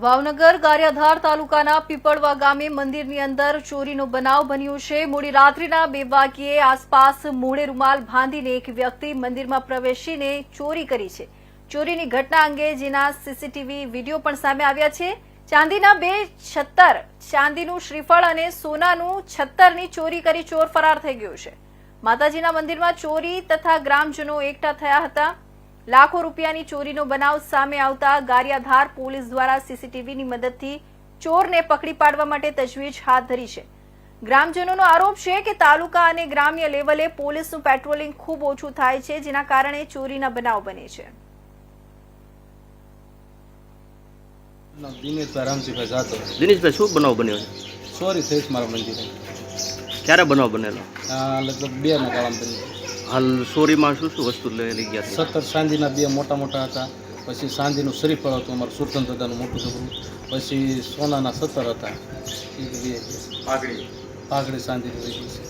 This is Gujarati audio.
ભાવનગર ગારિયાધાર તાલુકાના પીપળવા ગામે મંદિરની અંદર ચોરીનો બનાવ બન્યો છે। મોડી રાત્રિના 2 વાગ્યે આસપાસ મોઢે રૂમાલ બાંધીને એક વ્યક્તિ મંદિરમાં પ્રવેશીને ચોરી કરી છે। ચોરીની ઘટના અંગે જેના સીસીટીવી વિડીયો પણ સામે આવ્યા છે। ચાંદીના 2 છત્તર, ચાંદીનું શ્રીફળ અને સોનાનું છત્તરની ચોરી કરી ચોર ફરાર થઈ ગયો છે। માતાજીના મંદિરમાં ચોરી તથા ગ્રામજનો એકઠા થયા હતા। લાખો રૂપિયાની ચોરીનો બનાવ સામે આવતા ગારિયાધાર પોલીસ દ્વારા સીસીટીવીની મદદથી ચોરને પકડી પાડવા માટે તજવીજ હાથ ધરી છે। ગ્રામજનોનો આરોપ છે કે તાલુકા અને ગ્રામ્ય લેવલે પોલીસનું પેટ્રોલિંગ ખૂબ ઓછું થાય છે, જેના કારણે ચોરીના બનાવ બને છે। દિનેશભાઈ રામજીભાઈ જાતો। દિનેશભાઈ, શું બનાવ બન્યો છે? ચોરી થઈ છે મારા મંદિરે। ક્યારે બનાવ બનેલો? લગભગ 2 ના ગાળામાં બની। હાલ ચોરીમાં શું શું વસ્તુ લઈ ગયા છે? 17 ચાંદીના 2 મોટા મોટા હતા, પછી ચાંદીનું શ્રીફળ હતું અમારું સુરતન દાદાનું મોટું છોકરું, પછી સોનાના 17 હતા, પાઘડી ચાંદીની રહી ગઈ છે।